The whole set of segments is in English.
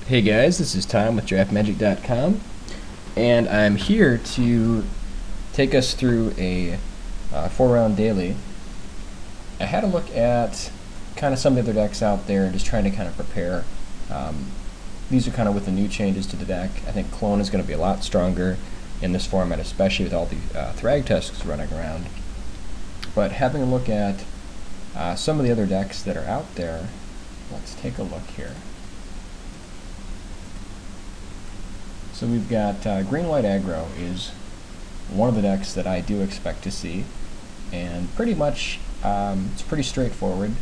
Hey guys, this is Tom with DraftMagic.com, and I'm here to take us through a 4-round daily. I had a look at kind of some of the other decks out there and just trying to kind of prepare. These are kind of with the new changes to the deck. I think Clone is going to be a lot stronger in this format, especially with all the Thragtusks running around. But having a look at some of the other decks that are out there, let's take a look here. So we've got Green-White Aggro is one of the decks that I do expect to see, and pretty much it's pretty straightforward.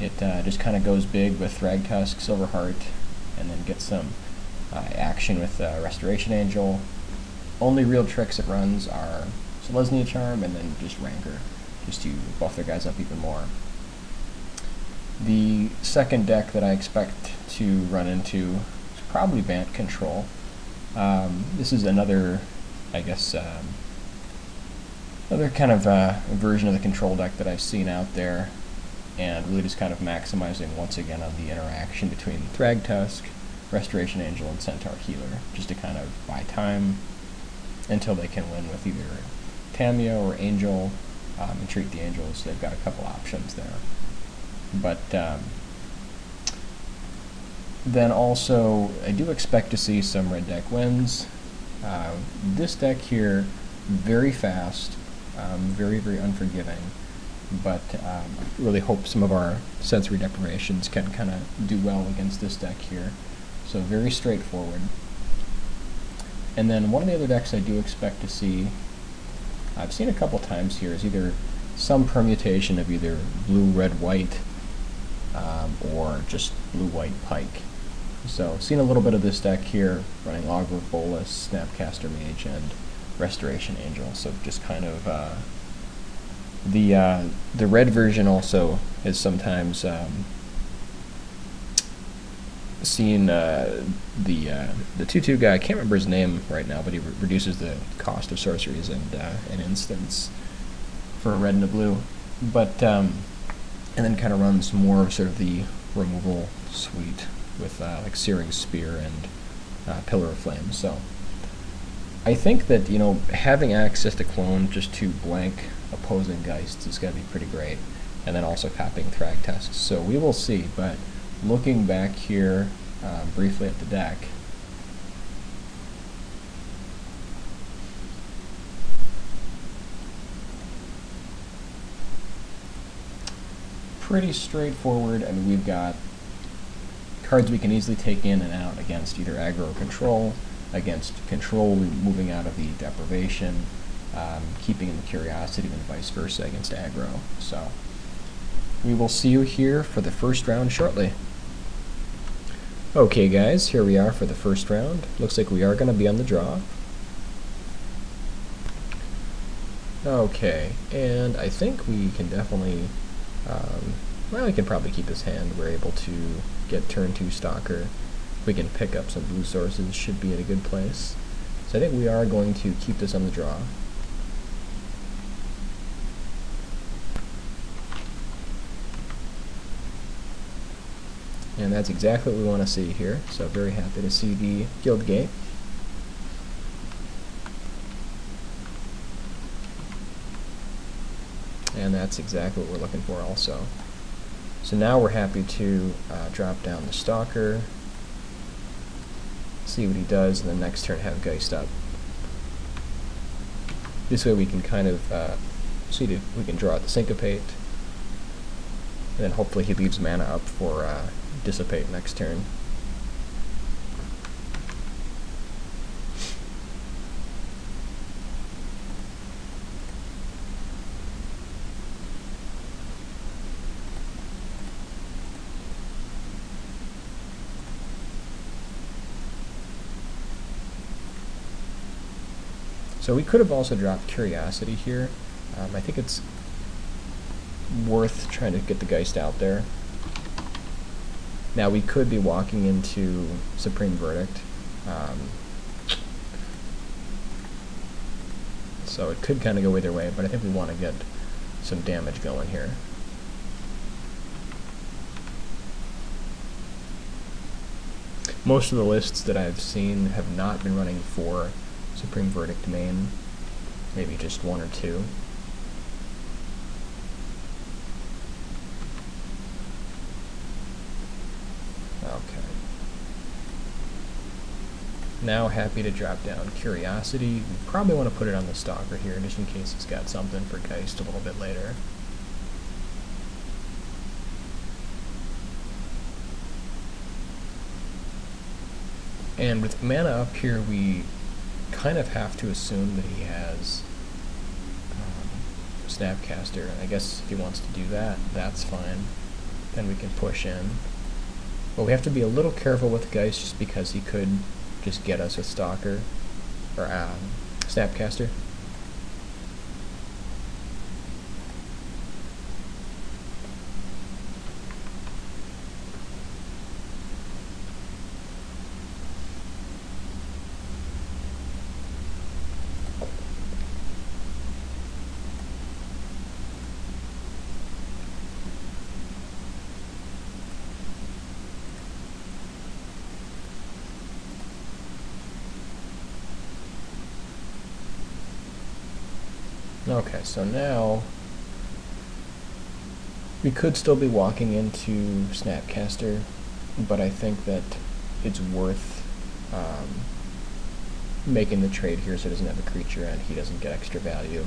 It just kind of goes big with Thragtusk, Silverheart, and then gets some action with Restoration Angel. Only real tricks it runs are Selesnya Charm and then just Rancor, just to buff their guys up even more. The second deck that I expect to run into is probably Bant Control. This is another, I guess, another kind of version of the control deck that I've seen out there, and really just kind of maximizing once again on the interaction between Thragtusk, Restoration Angel, and Centaur Healer, just to kind of buy time until they can win with either Tamiyo or Angel, and treat the Angels. They've got a couple options there. But then also, I do expect to see some red deck wins. This deck here, very fast, very, very unforgiving, but I really hope some of our sensory deprivations can kind of do well against this deck here. So very straightforward. And then one of the other decks I do expect to see, I've seen a couple times here, is either some permutation of either blue, red, white, or just blue, white, pike. So, seen a little bit of this deck here, running Logwork Bolus, Snapcaster Mage, and Restoration Angel. So just kind of the red version also is sometimes seen the 2/2 guy. I can't remember his name right now, but he reduces the cost of sorceries and an instance for a red and a blue. But and then kind of runs more of sort of the removal suite with like Searing Spear and Pillar of Flame. So I think that, you know, having access to Clone just to blank opposing Geists is going to be pretty great, and then also copying Thragtusks. So we will see, but looking back here briefly at the deck, pretty straightforward. I mean, we've got cards we can easily take in and out against either aggro or control, against control moving out of the deprivation, keeping in the curiosity, and vice versa against aggro. So we will see you here for the first round shortly. Okay guys, here we are for the first round. Looks like we are going to be on the draw. Okay, and I think we can definitely, well, we can probably keep this hand. We're able to get turn 2 Stalker. We can pick up some blue sources, should be in a good place. So I think we are going to keep this on the draw. And that's exactly what we want to see here. So very happy to see the Guild Gate. And that's exactly what we're looking for also. So now we're happy to drop down the Stalker, see what he does, and then next turn have Geist up. This way we can kind of see that we can draw out the Syncopate, and then hopefully he leaves mana up for Dissipate next turn. So we could have also dropped Curiosity here. I think it's worth trying to get the Geist out there. Now we could be walking into Supreme Verdict. So it could kind of go either way, but I think we want to get some damage going here. Most of the lists that I've seen have not been running 4 Supreme Verdict main, maybe just 1 or 2. Okay. Now happy to drop down Curiosity. You probably want to put it on the Stalker here, just in case he's got something for Geist a little bit later. And with mana up here, we kind of have to assume that he has Snapcaster. I guess if he wants to do that, that's fine. Then we can push in. But we have to be a little careful with Geist, just because he could just get us with Stalker, or Snapcaster. Okay, so now we could still be walking into Snapcaster, but I think that it's worth making the trade here so he doesn't have a creature and he doesn't get extra value.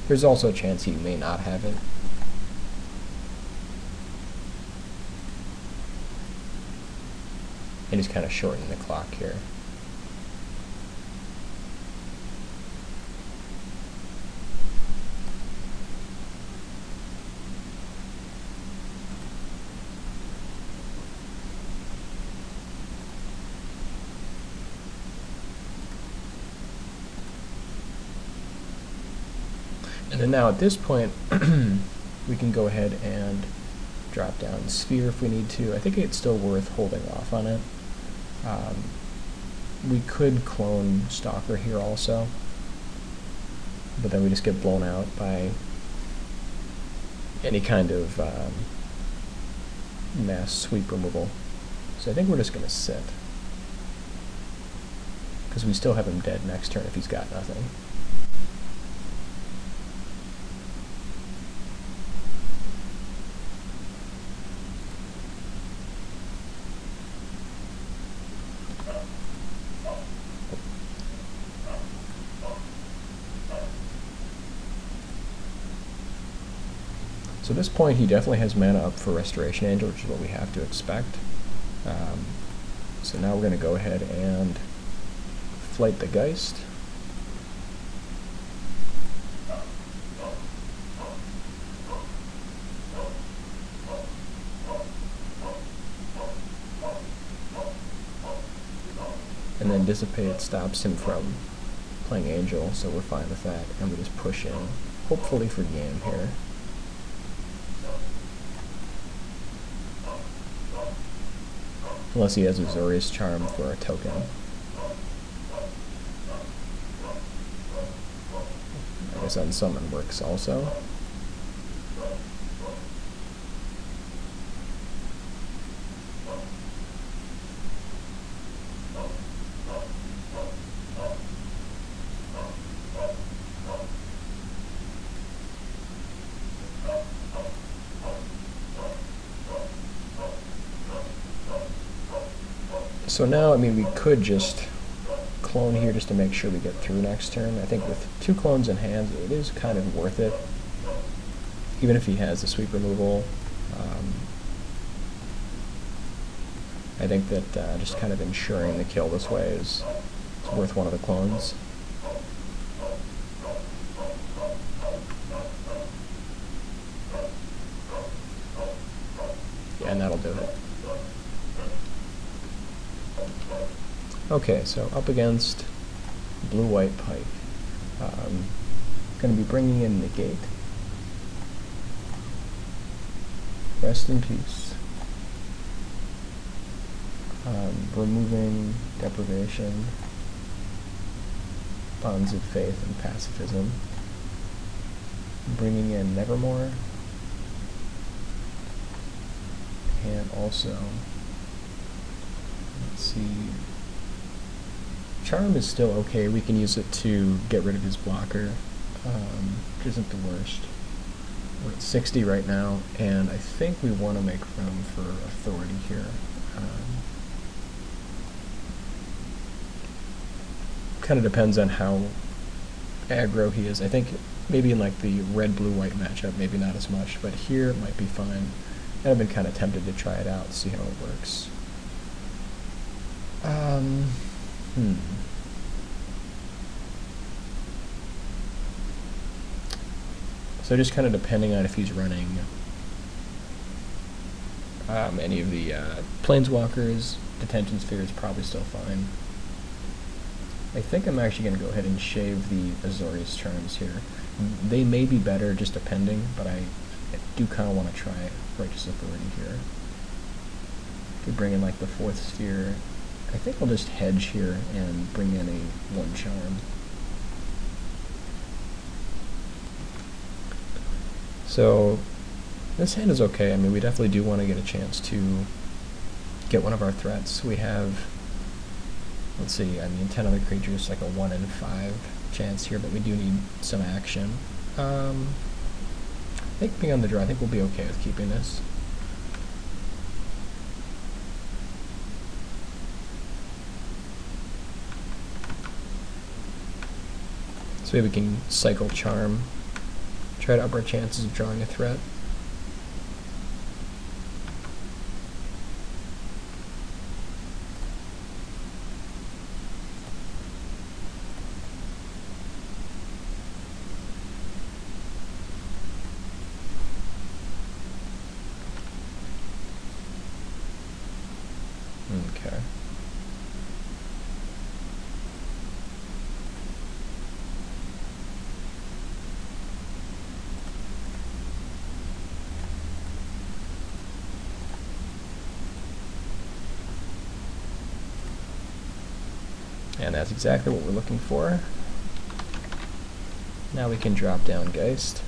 There's also a chance he may not have it. And he's kind of shortening the clock here. And then now at this point, we can go ahead and drop down Sphere if we need to. I think it's still worth holding off on it. We could clone Stalker here also, but then we just get blown out by any kind of mass sweep removal. So I think we're just going to sit, because we still have him dead next turn if he's got nothing. So at this point, he definitely has mana up for Restoration Angel, which is what we have to expect. So now we're going to go ahead and Flight the Geist. And then Dissipate stops him from playing Angel, so we're fine with that. And we just push in, hopefully for game here. Unless he has Azorius Charm for a token. I guess Unsummon works also. So now, I mean, we could just clone here just to make sure we get through next turn. I think with 2 clones in hand, it is kind of worth it. Even if he has the sweep removal, I think that just kind of ensuring the kill this way is worth one of the clones. Yeah, and that'll do it. Okay, so up against Blue-White Pike. Going to be bringing in Negate. Rest in Peace. Removing Deprivation, Bonds of Faith, and Pacifism. Bringing in Nevermore. And also, let's see, Charm is still okay. We can use it to get rid of his blocker, which isn't the worst. We're at 60 right now, and I think we want to make room for authority here. Kind of depends on how aggro he is. I think maybe in like the red-blue-white matchup, maybe not as much, but here it might be fine. And I've been kind of tempted to try it out, see how it works. So just kind of depending on if he's running any of the Planeswalkers, Detention Sphere is probably still fine. I think I'm actually going to go ahead and shave the Azorius Charms here. They may be better, just depending, but I do kind of want to try Righteous Authority here. Could bring in like the 4th Sphere. I think I'll just hedge here and bring in a 1 Charm. So this hand is okay. I mean, we definitely do want to get a chance to get one of our threats. We have, let's see, I mean, 10 other creatures, like a 1 in 5 chance here, but we do need some action. I think being on the draw, I think we'll be okay with keeping this. So maybe we can cycle Charm, try to up our chances of drawing a threat. Okay. And that's exactly what we're looking for. Now we can drop down Geist.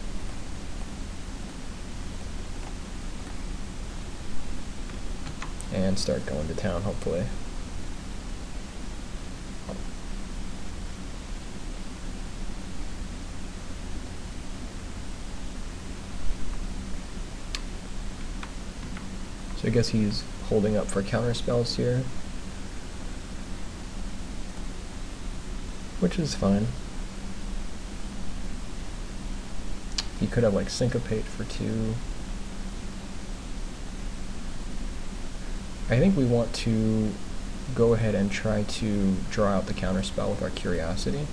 And start going to town, hopefully. So I guess he's holding up for counter spells here, which is fine. He could have like Syncopate for 2. I think we want to go ahead and try to draw out the counter spell with our Curiosity.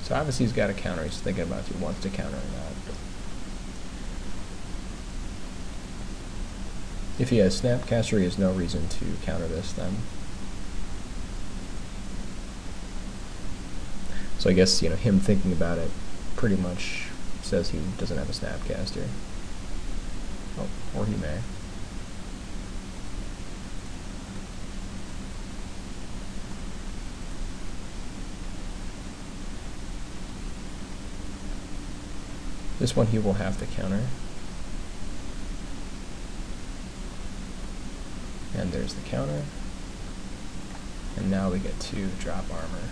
So obviously he's got a counter, he's thinking about if he wants to counter or not. If he has Snapcaster, he has no reason to counter this then. So I guess, you know, him thinking about it pretty much says he doesn't have a Snapcaster. Oh, or he may. This one he will have to counter. And there's the counter. And now we get to drop armor.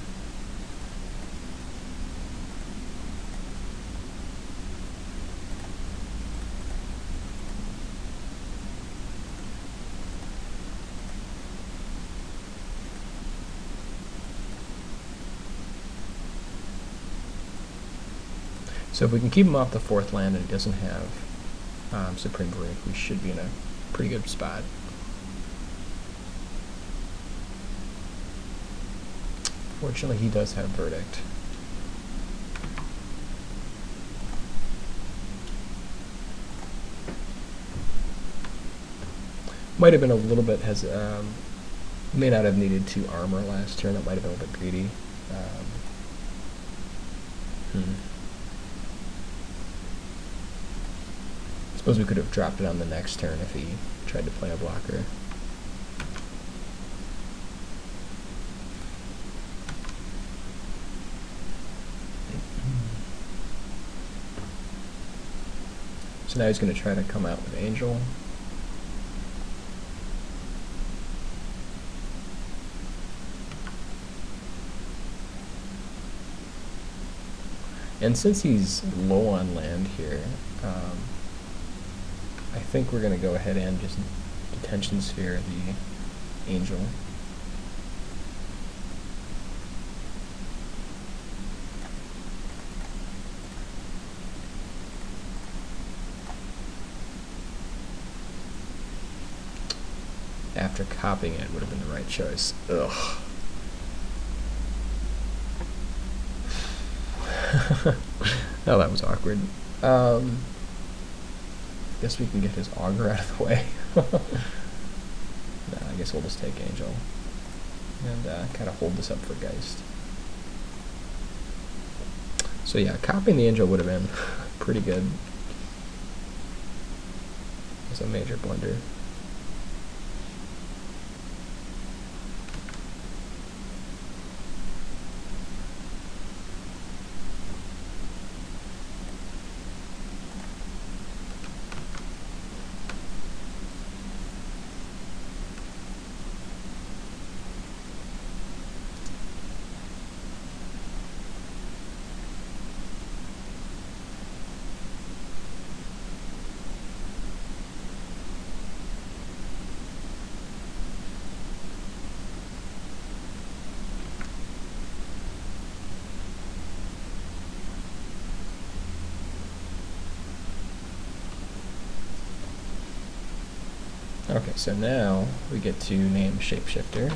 So if we can keep him off the 4th land and he doesn't have Supreme Break, we should be in a pretty good spot. Fortunately, he does have Verdict. Might have been a little bit, may not have needed to armor last turn, it might have been a little bit greedy. Suppose we could have dropped it on the next turn if he tried to play a blocker. So now he's going to try to come out with Angel. And since he's low on land here, I think we're going to go ahead and just Detention Sphere the Angel. After copying it would have been the right choice. Ugh. Oh, that was awkward. Guess we can get his Augur out of the way. No, I guess we'll just take Angel and kind of hold this up for Geist. So yeah, copying the Angel would have been pretty good. It's a major blunder. Okay, so now we get to name Shapeshifter.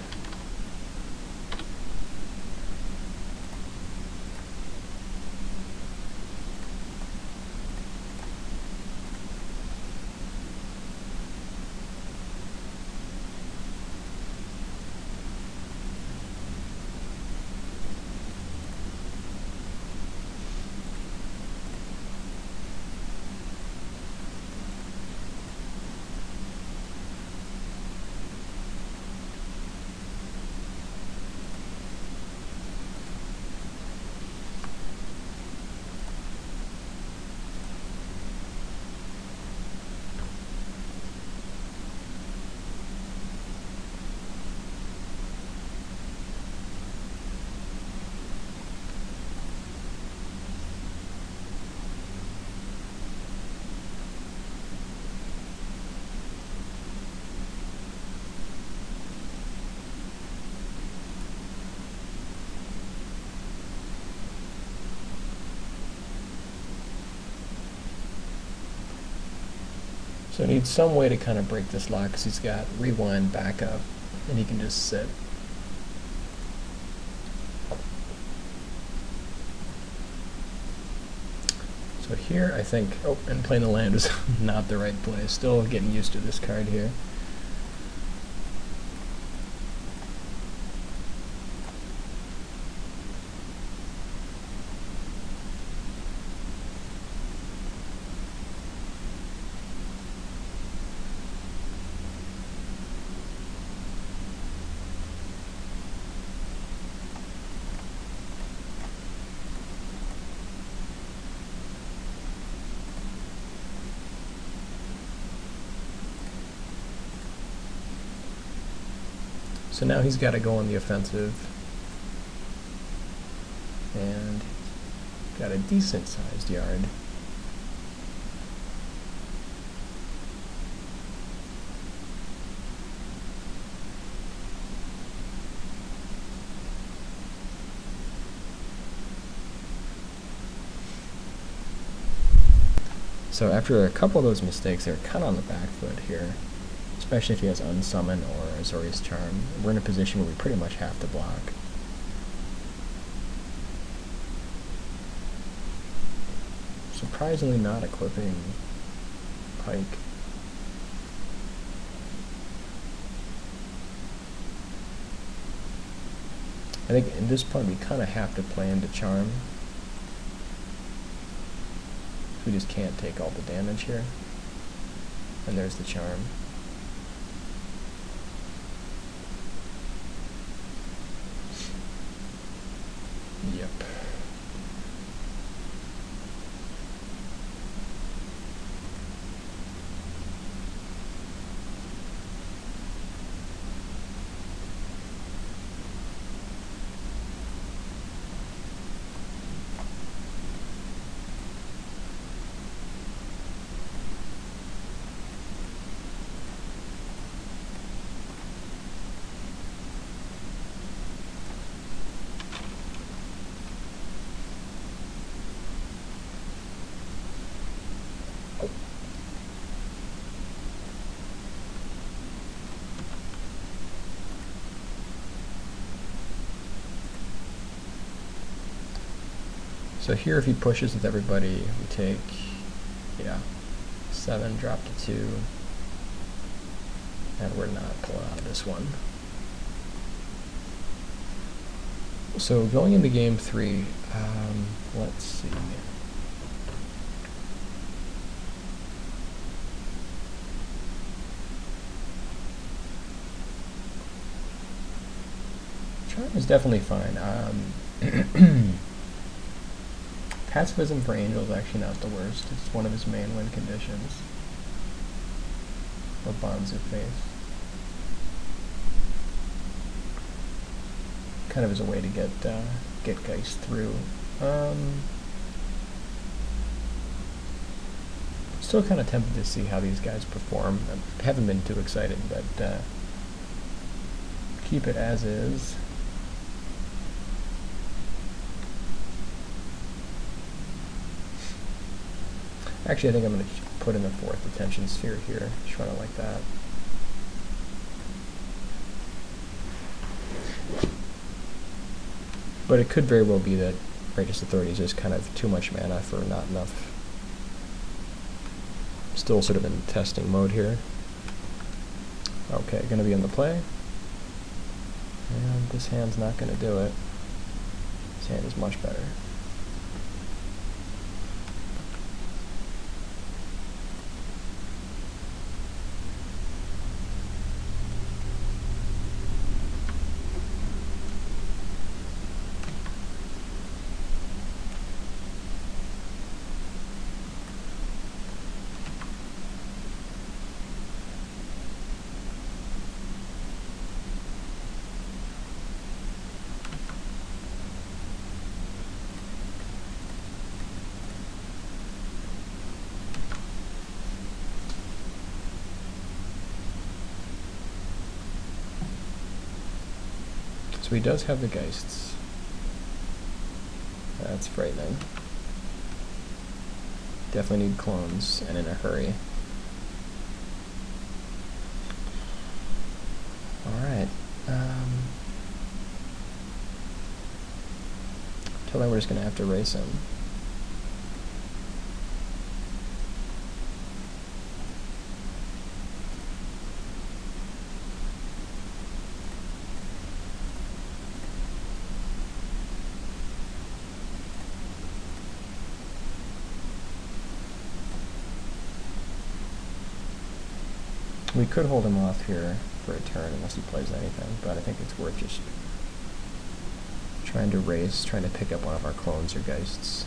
So he needs some way to kind of break this lock because he's got rewind backup and he can just sit. So here I think, oh, and playing the land is not the right play. Still getting used to this card here. So now he's got to go on the offensive, and got a decent sized yard. So after a couple of those mistakes, they're kind of on the back foot here. Especially if he has Unsummon or Azorius Charm. We're in a position where we pretty much have to block. Surprisingly not equipping Pike. I think in this point we kind of have to play into Charm. We just can't take all the damage here. And there's the Charm. Yep. So here, if he pushes with everybody, we take, yeah, 7, drop to 2, and we're not pulling out of this one. So going into game 3, let's see. Charm is definitely fine. Pacifism for Angel is actually not the worst. It's one of his main win conditions. Or Bonds of Faith. Kind of as a way to get Geist through. Still kind of tempted to see how these guys perform. I haven't been too excited, but keep it as is. Actually, I think I'm going to put in a 4th attention sphere here. Just run it like that. But it could very well be that Righteous Authority is just kind of too much mana for not enough. Still sort of in testing mode here. Okay, going to be in the play. And this hand's not going to do it. This hand is much better. So he does have the Geists. That's frightening. Definitely need clones, and in a hurry. Alright. Till then we're just going to have to race him. We could hold him off here for a turn unless he plays anything, but I think it's worth just trying to race, trying to pick up one of our clones or Geists.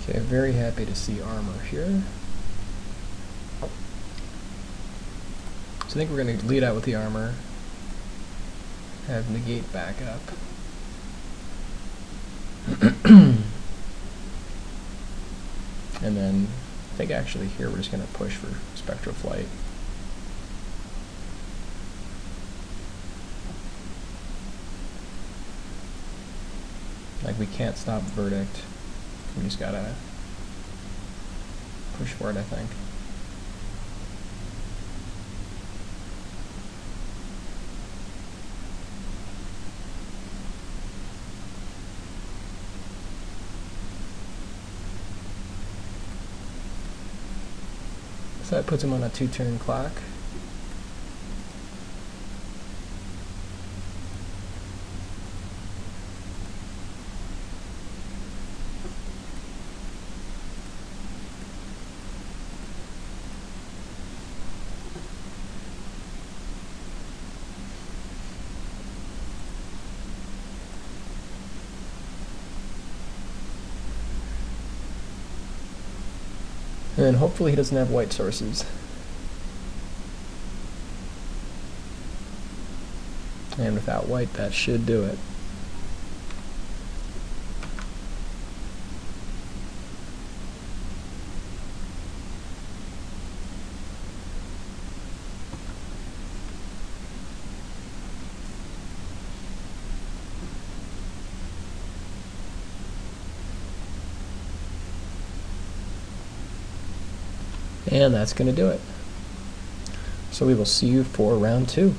Okay, very happy to see armor here. So I think we're going to lead out with the armor, have negate back up. And then I think actually here we're just going to push for Spectral Flight. Like, we can't stop Verdict. We just gotta push for it, I think. So that puts him on a 2-turn clock. And hopefully he doesn't have white sources. And without white, that should do it. And that's going to do it. So we will see you for round 2.